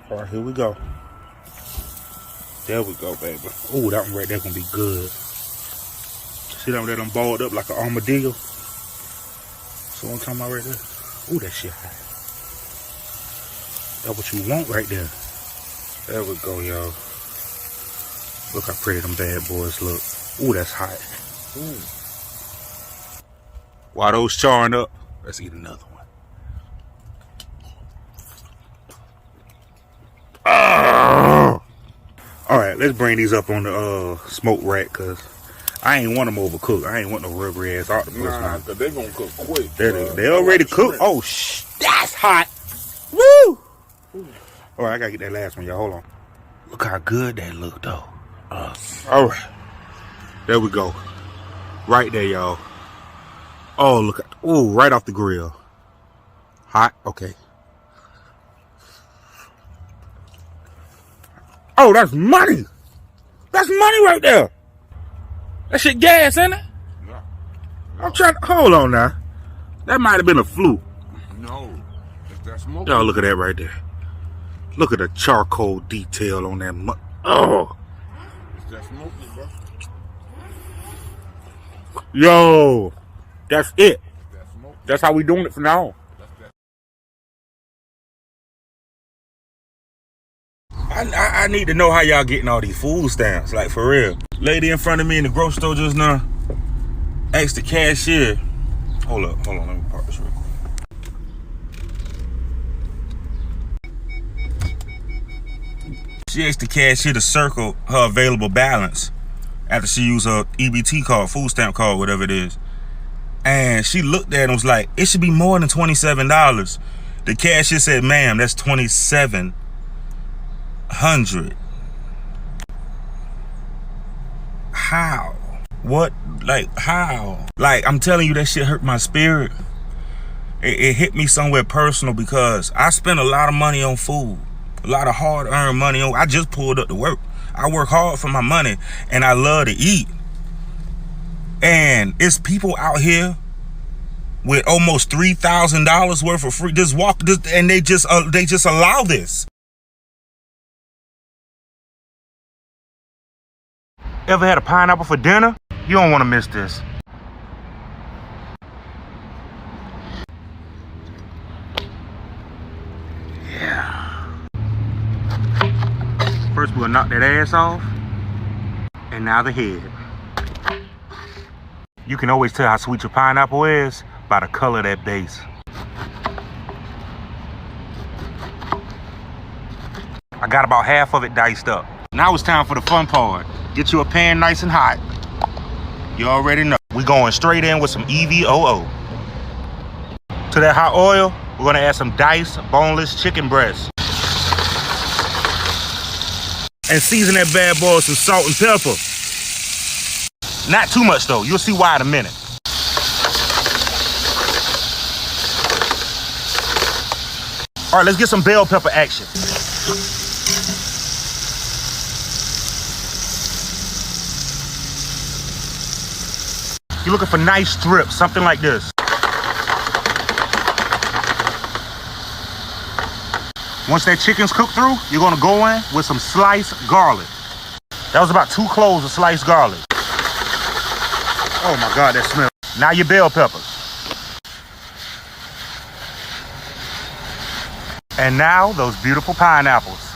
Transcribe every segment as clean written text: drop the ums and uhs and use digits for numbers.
All right, here we go. There we go, baby. Oh, that one right there gonna be good. See that one that done balled up like an armadillo? So I'm talking about right there. Oh, that shit hot. That's what you want right there. There we go, y'all. Look how pretty them bad boys look. Oh, that's hot. Ooh. While those charring up, let's eat another one. All right, let's bring these up on the smoke rack, cause I ain't want them overcooked. I ain't want no rubbery ass octopus. Nah, cause they gonna cook quick. They already cooked. Oh, that's hot. Woo! All right, I gotta get that last one, y'all. Hold on. Look how good that look, though. All right, there we go. Right there, y'all. Oh, look. Oh, right off the grill. Hot. Okay. Oh, that's money. That's money right there. That shit gas, ain't it? Yeah. I'm trying to, hold on now. That might have been a fluke. No, it's that smoke. Y'all look at that right there. Look at the charcoal detail on that. Oh. It's that smoke, bro. Yo. That's it. It's that smoke. That's how we doing it from now on. I need to know how y'all getting all these food stamps, like for real. Lady in front of me in the grocery store just now asked the cashier. Hold on, let me park this real quick. She asked the cashier to circle her available balance after she used her EBT card, food stamp card, whatever it is. And she looked at it and was like, it should be more than $27. The cashier said, ma'am, that's $2,700. How? What? Like, how? Like, I'm telling you, that shit hurt my spirit. It hit me somewhere personal because I spend a lot of money on food. A lot of hard-earned money on. I just pulled up to work. I work hard for my money, and I love to eat. And it's people out here with almost $3,000 worth of free, and they just allow this. Ever had a pineapple for dinner? You don't want to miss this. Yeah. First we'll knock that ass off, and now the head. You can always tell how sweet your pineapple is by the color of that base. I got about half of it diced up. Now it's time for the fun part. Get you a pan nice and hot. You already know. We going straight in with some EVOO. To that hot oil, we're gonna add some diced boneless chicken breast. And season that bad boy with some salt and pepper. Not too much though, you'll see why in a minute. All right, let's get some bell pepper action. You're looking for nice strips, something like this. Once that chicken's cooked through, you're gonna go in with some sliced garlic. That was about 2 cloves of sliced garlic. Oh my God, that smells. Now your bell peppers. And now those beautiful pineapples.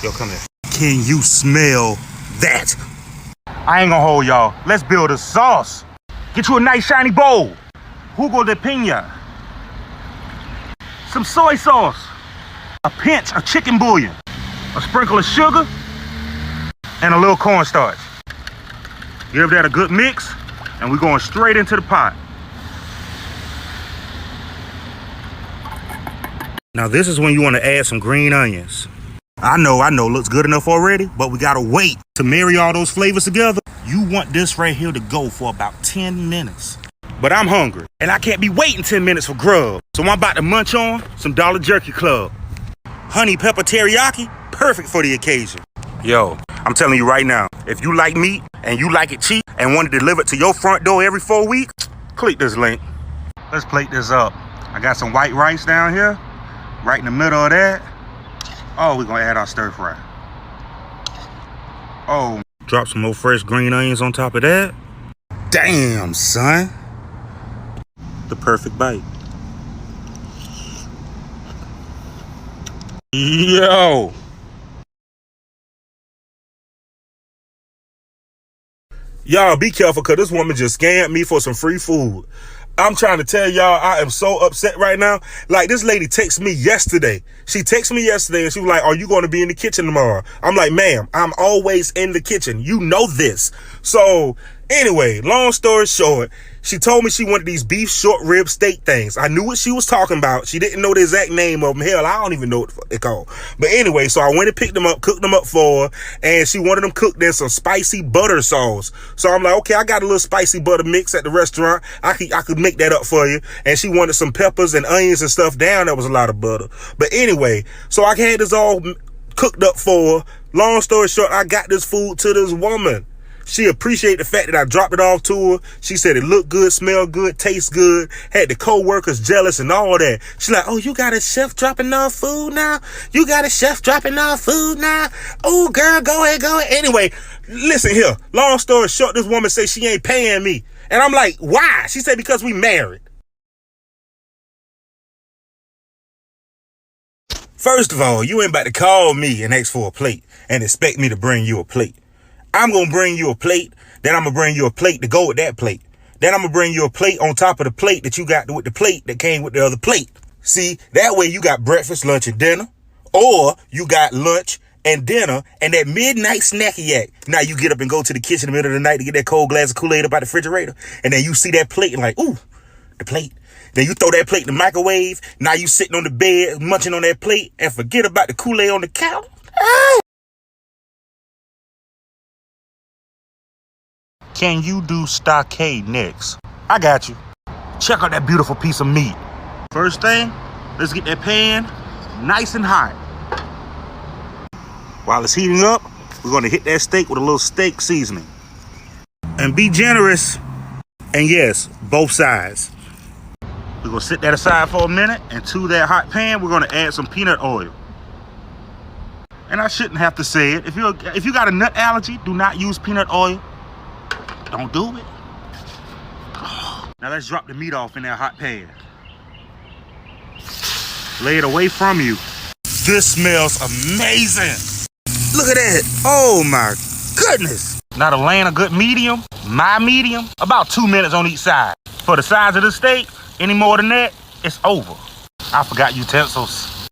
Yo, come here. Can you smell that? I ain't gonna hold y'all. Let's build a sauce. Get you a nice shiny bowl. Jugo de piña. Some soy sauce. A pinch of chicken bouillon. A sprinkle of sugar. And a little cornstarch. Give that a good mix. And we're going straight into the pot. Now this is when you want to add some green onions. I know, looks good enough already, but we gotta wait to marry all those flavors together. You want this right here to go for about 10 minutes. But I'm hungry, and I can't be waiting 10 minutes for grub. So I'm about to munch on some Dollar Jerky Club. Honey pepper teriyaki, perfect for the occasion. Yo, I'm telling you right now, if you like meat and you like it cheap and want it delivered to your front door every 4 weeks, Click this link. Let's plate this up. I got some white rice down here, right in the middle of that. Oh, we're gonna add our stir fry. Oh, drop some more fresh green onions on top of that. Damn, son. The perfect bite. Yo. Y'all be careful, because this woman just scammed me for some free food. I'm trying to tell y'all, I am so upset right now. Like, this lady texted me yesterday. She texted me yesterday and she was like, are you going to be in the kitchen tomorrow? I'm like, ma'am, I'm always in the kitchen. You know this. So anyway, long story short, she told me she wanted these beef short rib steak things. I knew what she was talking about. She didn't know the exact name of them. Hell, I don't even know what they're called. But anyway, so I went and picked them up, cooked them up for her, and she wanted them cooked in some spicy butter sauce. So I'm like, okay, I got a little spicy butter mix at the restaurant. I could make that up for you. And she wanted some peppers and onions and stuff down. That was a lot of butter. But anyway, so I had this all cooked up for her. Long story short, I got this food to this woman. She appreciated the fact that I dropped it off to her. She said it looked good, smelled good, tastes good. Had the co-workers jealous and all that. She's like, oh, you got a chef dropping off food now? You got a chef dropping off food now? Oh, girl, go ahead, go ahead. Anyway, listen here. Long story short, this woman said she ain't paying me. And I'm like, why? She said, because we married. First of all, you ain't about to call me and ask for a plate and expect me to bring you a plate. I'm going to bring you a plate, then I'm going to bring you a plate to go with that plate. Then I'm going to bring you a plate on top of the plate that you got with the plate that came with the other plate. See, that way you got breakfast, lunch, and dinner, or you got lunch and dinner and that midnight snacky yak. Now you get up and go to the kitchen in the middle of the night to get that cold glass of Kool-Aid up out the refrigerator, and then you see that plate and like, ooh, the plate. Then you throw that plate in the microwave. Now you sitting on the bed munching on that plate and forget about the Kool-Aid on the counter. Oh. Can you do stockade next? I got you. Check out that beautiful piece of meat. First thing, let's get that pan nice and hot. While it's heating up, we're gonna hit that steak with a little steak seasoning. And be generous. And yes, both sides. We're gonna sit that aside for a minute, and to that hot pan, we're gonna add some peanut oil. And I shouldn't have to say it. If you got a nut allergy, do not use peanut oil. Don't do it. Now let's drop the meat off in that hot pan. Lay it away from you. This smells amazing. Look at that. Oh my goodness. Now to land a good medium, my medium, about 2 minutes on each side. For the size of the steak, any more than that, it's over. I forgot utensils.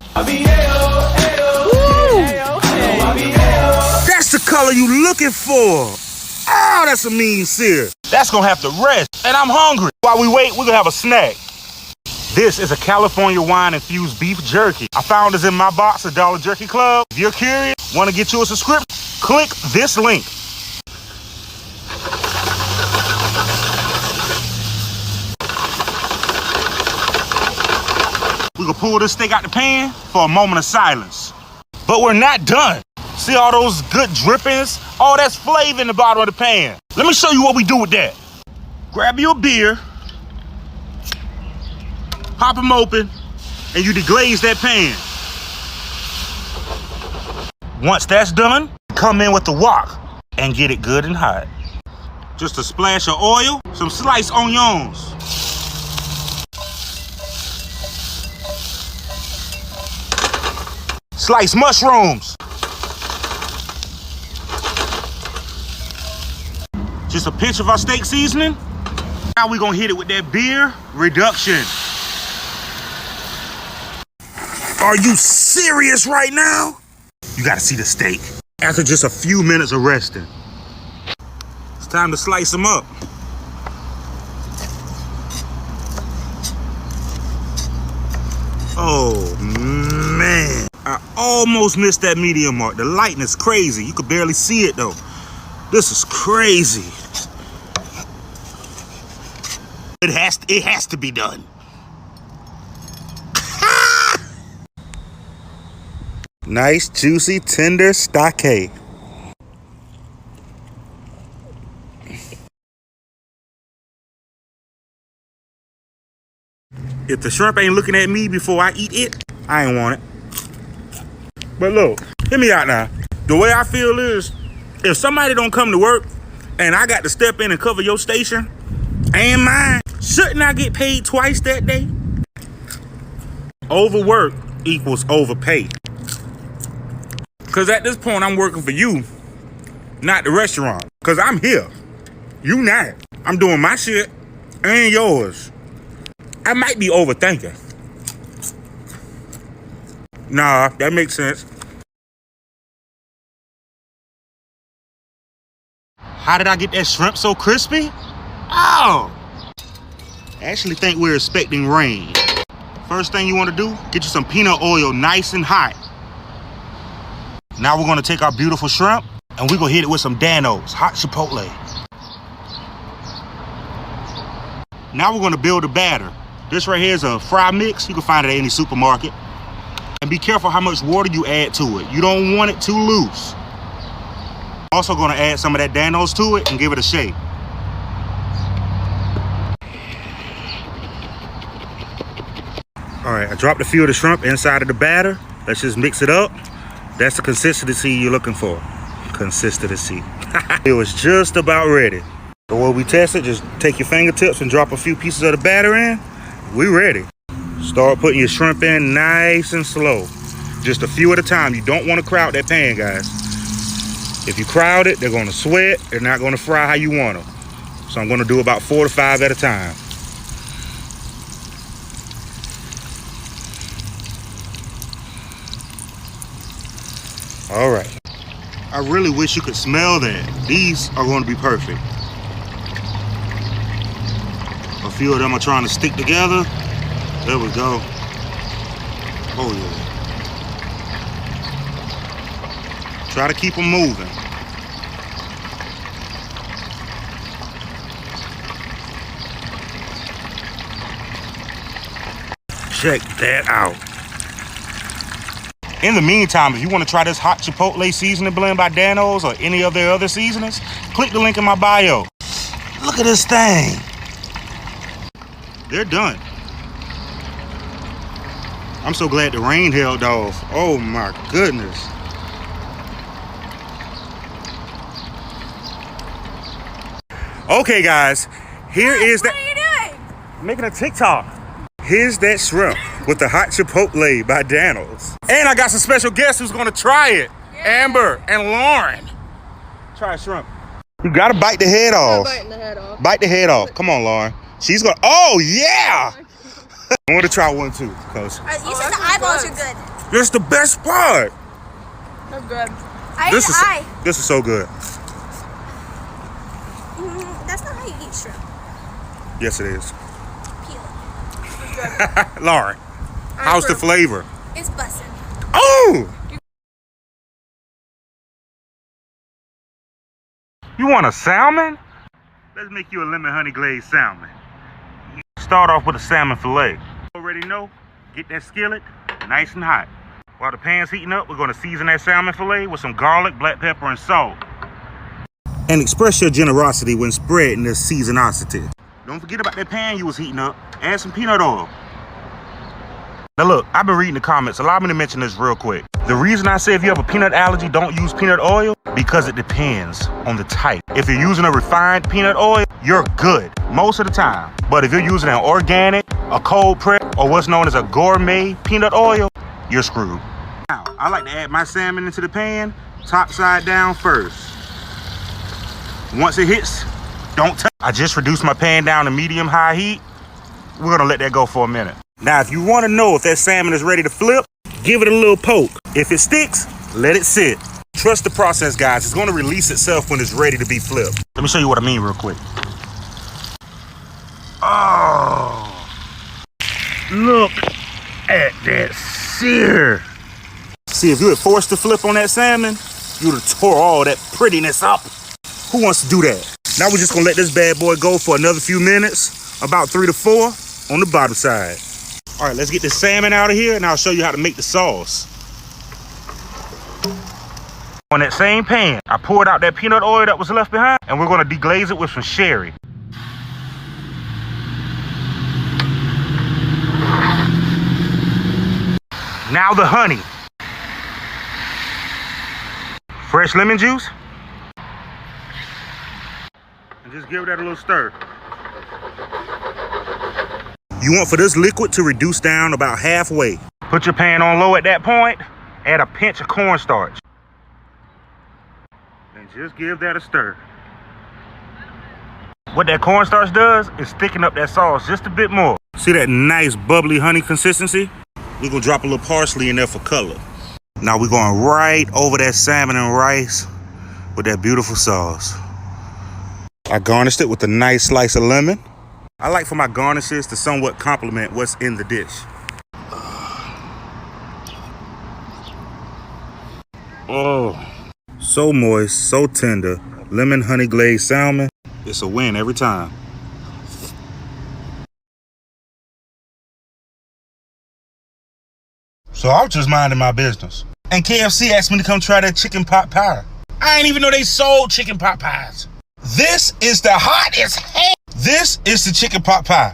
That's the color you looking for. Oh, that's a mean sear. That's gonna have to rest. And I'm hungry. While we wait, we're gonna have a snack. This is a California wine-infused beef jerky. I found this in my box at Dollar Jerky Club. If you're curious, want to get you a subscription, click this link. We're gonna pull this steak out the pan for a moment of silence. But we're not done. See all those good drippings? All that's flavor in the bottom of the pan. Let me show you what we do with that. Grab you a beer, pop them open, and you deglaze that pan. Once that's done, come in with the wok and get it good and hot. Just a splash of oil, some sliced onions. Sliced mushrooms. Just a pinch of our steak seasoning. Now we're gonna hit it with that beer reduction. Are you serious right now? You gotta see the steak. After just a few minutes of resting, it's time to slice them up. Oh man, I almost missed that medium mark. The lighting is crazy. You could barely see it though. This is crazy. It has to be done. Nice, juicy, tender stockade. If the shrimp ain't looking at me before I eat it, I ain't want it. But look, hear me out now. The way I feel is, if somebody don't come to work and I got to step in and cover your station and mine, shouldn't I get paid twice that day? Overwork equals overpay. Because at this point, I'm working for you, not the restaurant. Because I'm here. You not. I'm doing my shit and yours. I might be overthinking. Nah, that makes sense. How did I get that shrimp so crispy? Oh! I actually think we're expecting rain. First thing you want to do, get you some peanut oil nice and hot. Now we're going to take our beautiful shrimp and we're going to hit it with some Danos, hot chipotle. Now we're going to build a batter. This right here is a fry mix. You can find it at any supermarket. And be careful how much water you add to it. You don't want it too loose. Also going to add some of that Danos to it and give it a shake. All right, I dropped a few of the shrimp inside of the batter. Let's just mix it up. That's the consistency you're looking for. Consistency. It was just about ready. So when we test it, just take your fingertips and drop a few pieces of the batter in. We ready. Start putting your shrimp in nice and slow. Just a few at a time. You don't want to crowd that pan, guys. If you crowd it, they're going to sweat. They're not going to fry how you want them. So I'm going to do about 4 to 5 at a time. All right. I really wish you could smell that. These are going to be perfect. A few of them are trying to stick together. There we go. Oh yeah. Try to keep them moving. Check that out. In the meantime, if you want to try this hot chipotle seasoning blend by Danos or any of their other seasonings, click the link in my bio. Look at this thing. They're done. I'm so glad the rain held off. Oh my goodness. Okay guys, here is that. What are you doing? Making a TikTok. Here's that shrimp with the hot chipotle by Danos. And I got some special guests who's gonna try it. Yeah. Amber and Lauren. Try a shrimp. You gotta bite the head off. Biting the head off. Bite the head off. Come on, Lauren. She's gonna, oh yeah! I want to try one too, cause you said the eyeballs are good. this is the best part. That's good. This is so good. That's not how you eat shrimp. Yes, it is. Peel it. Lauren, how's the flavor? It's bussin'. Oh! You want a salmon? Let's make you a lemon honey glazed salmon. Start off with a salmon fillet. Already know, get that skillet nice and hot. While the pan's heating up, we're gonna season that salmon fillet with some garlic, black pepper, and salt. And express your generosity when spreading this seasonosity. Don't forget about that pan you was heating up. Add some peanut oil. Now look, I've been reading the comments. Allow me to mention this real quick. The reason I say if you have a peanut allergy, don't use peanut oil, because it depends on the type. If you're using a refined peanut oil, you're good most of the time. But if you're using an organic, a cold press, or what's known as a gourmet peanut oil, you're screwed. Now, I like to add my salmon into the pan, top side down first. Once it hits, don't touch. I just reduced my pan down to medium-high heat. We're gonna let that go for a minute. Now, if you wanna know if that salmon is ready to flip, give it a little poke. If it sticks, let it sit. Trust the process, guys. It's gonna release itself when it's ready to be flipped. Let me show you what I mean real quick. Oh, look at that sear. See, if you had forced the flip on that salmon, you would have tore all that prettiness up. Who wants to do that? Now we're just gonna let this bad boy go for another few minutes, about 3 to 4 on the bottom side. All right, let's get this salmon out of here and I'll show you how to make the sauce. On that same pan, I poured out that peanut oil that was left behind and we're gonna deglaze it with some sherry. Now the honey. Fresh lemon juice. And just give that a little stir. You want for this liquid to reduce down about halfway. Put your pan on low at that point. Add a pinch of cornstarch. And just give that a stir. What that cornstarch does is thicken up that sauce just a bit more. See that nice bubbly honey consistency? We're gonna drop a little parsley in there for color. Now we're going right over that salmon and rice with that beautiful sauce. I garnished it with a nice slice of lemon. I like for my garnishes to somewhat complement what's in the dish. Oh, so moist, so tender. Lemon honey glazed salmon. It's a win every time. So I was just minding my business. And KFC asked me to come try that chicken pot pie. I didn't even know they sold chicken pot pies. This is the hottest hell. This is the chicken pot pie.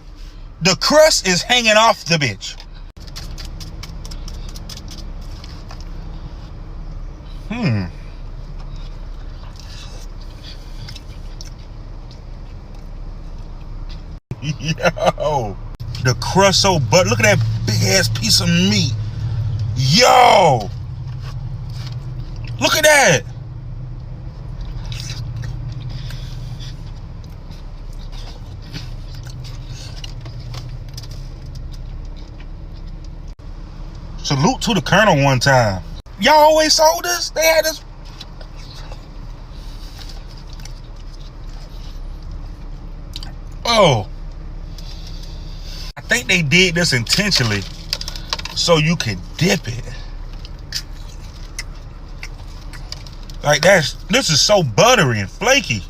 The crust is hanging off the bitch. Yo, the crust so butter. Look at that big ass piece of meat. Yo, look at that. Salute to the Colonel one time. Y'all always sold this? They had this. Oh. I think they did this intentionally so you could dip it. Like this is so buttery and flaky.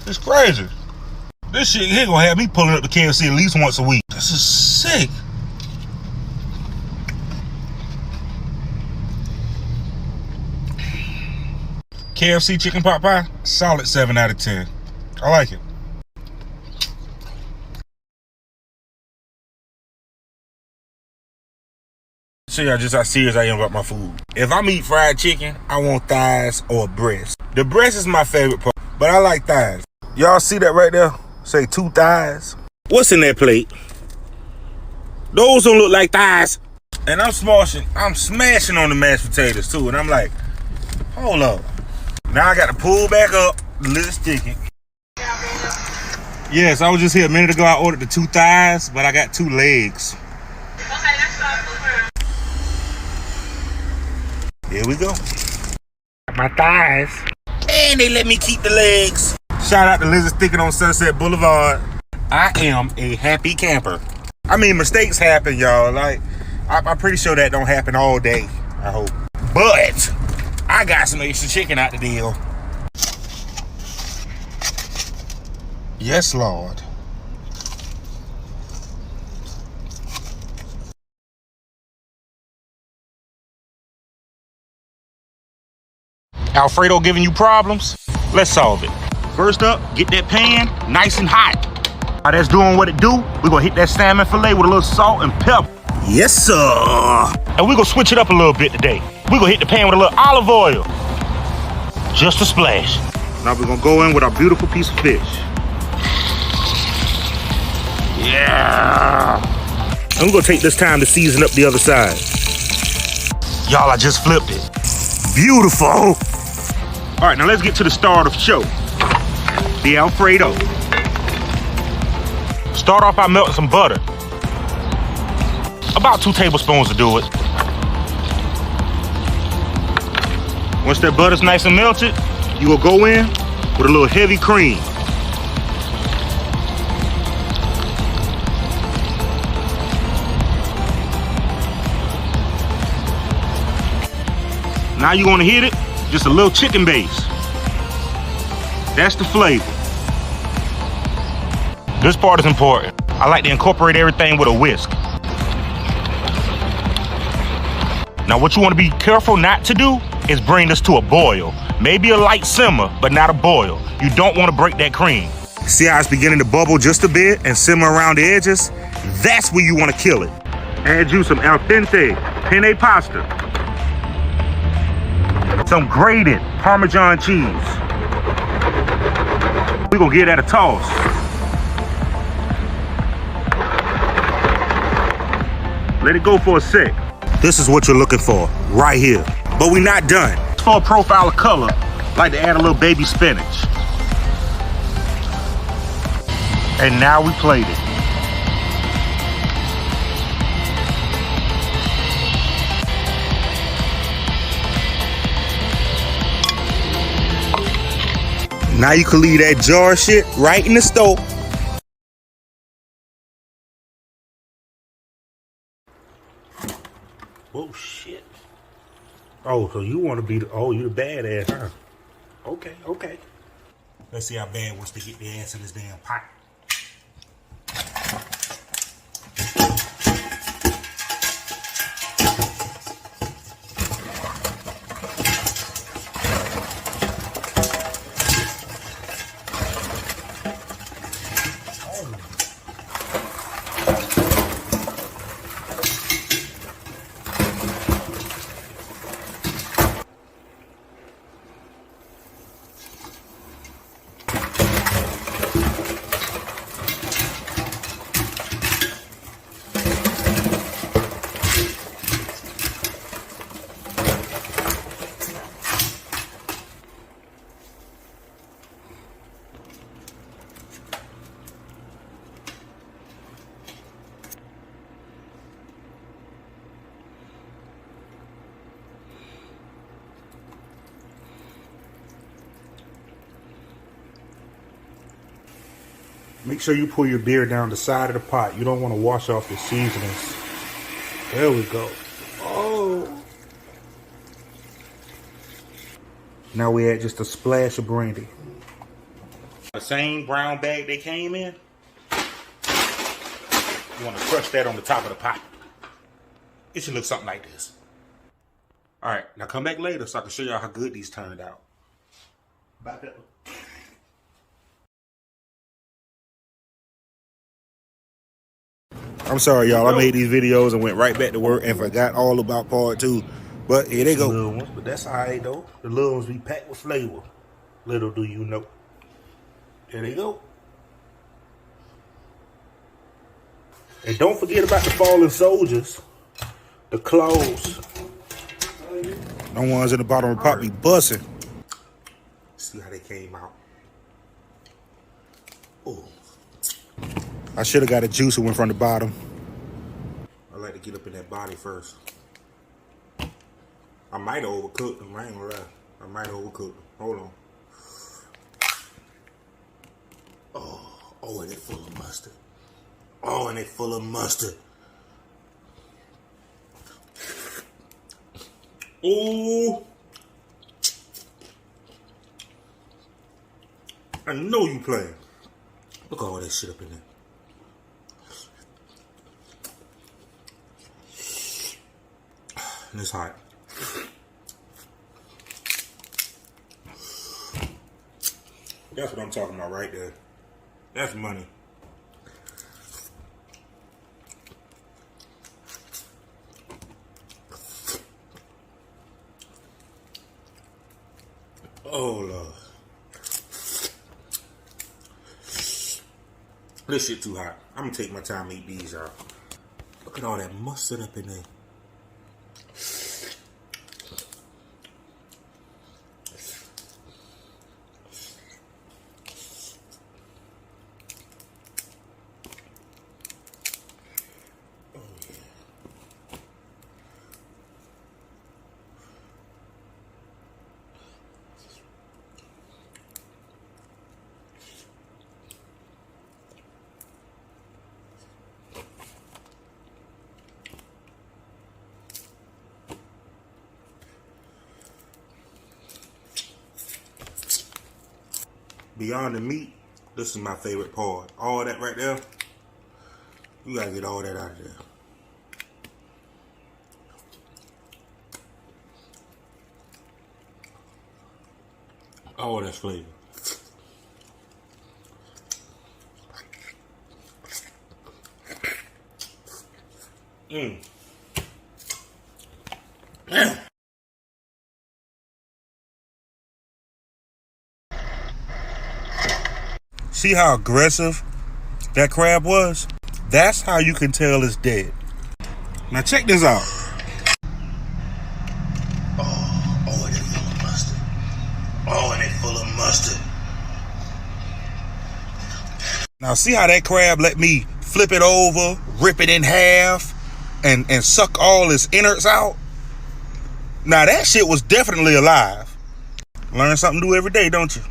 It's crazy. This shit here gonna have me pulling up to KFC at least once a week. This is sick. KFC chicken pot pie, solid 7 out of 10. I like it. Show y'all just how serious I am about my food. If I'm eating fried chicken, I want thighs or breast. The breast is my favorite part, but I like thighs. Y'all see that right there? Say 2 thighs. What's in that plate? Those don't look like thighs. And I'm smashing on the mashed potatoes too. And I'm like, hold up. Now I got to pull back up the little sticky. Yes, I was just here a minute ago. I ordered the 2 thighs, but I got 2 legs. Here we go. My thighs. And they let me keep the legs. Shout out to Lizard Sticking on Sunset Boulevard. I am a happy camper. I mean, mistakes happen, y'all. Like, I'm pretty sure that don't happen all day, I hope. But I got some extra chicken out the deal. Yes, Lord. Alfredo giving you problems? Let's solve it. First up, get that pan nice and hot. While that's doing what it do, we're gonna hit that salmon fillet with a little salt and pepper. Yes, sir. And we're gonna switch it up a little bit today. We're gonna hit the pan with a little olive oil. Just a splash. Now we're gonna go in with our beautiful piece of fish. Yeah. And we're gonna take this time to season up the other side. Y'all, I just flipped it. Beautiful. All right, now let's get to the start of the show. The Alfredo. Start off by melting some butter. About 2 tablespoons to do it. Once that butter's nice and melted, you will go in with a little heavy cream. Now you want to hit it, just a little chicken base. That's the flavor. This part is important. I like to incorporate everything with a whisk. Now what you want to be careful not to do is bring this to a boil. Maybe a light simmer, but not a boil. You don't want to break that cream. See how it's beginning to bubble just a bit and simmer around the edges? That's where you want to kill it. Add you some al dente penne pasta, some grated Parmesan cheese. We're gonna give that a toss. Let it go for a sec. This is what you're looking for right here. But we're not done. For a profile of color, like to add a little baby spinach. And now we played it. Now you can leave that jar shit right in the stove. Oh shit. Oh, so you want to be the, oh, you the badass, huh? Okay, okay. Let's see how bad wants to get the ass in this damn pot. Make sure you pour your beer down the side of the pot. You don't want to wash off the seasonings. There we go. Oh. Now we add just a splash of brandy. The same brown bag they came in. You want to crush that on the top of the pot. It should look something like this. All right, now come back later so I can show y'all how good these turned out. Bye, Pepper. I'm sorry, y'all. I made these videos and went right back to work and forgot all about part 2. But here they go. Little ones, but that's all right, though. The little ones be packed with flavor. Little do you know. There they go. And don't forget about the fallen soldiers. The claws. The ones in the bottom of the pot be busting. See how they came out. Oh. I should have got a juicer one from the bottom. I like to get up in that body first. I might have overcooked them. I ain't gonna lie. I might have overcooked them. Hold on. Oh, and they full of mustard. Oh, and they full of mustard. Ooh. I know you playing. Look at all that shit up in there. And it's hot. That's what I'm talking about right there. That's money. Oh, Lord. This shit too hot. I'm gonna take my time to eat these out. Look at all that mustard up in there. Beyond the meat, this is my favorite part. All that right there, you gotta get all that out of there. All that flavor. See how aggressive that crab was? That's how you can tell it's dead. Now check this out. Oh, and they full of mustard. Oh, and they full of mustard. Now see how that crab let me flip it over, rip it in half, and suck all its innards out? Now that shit was definitely alive. Learn something new every day, don't you?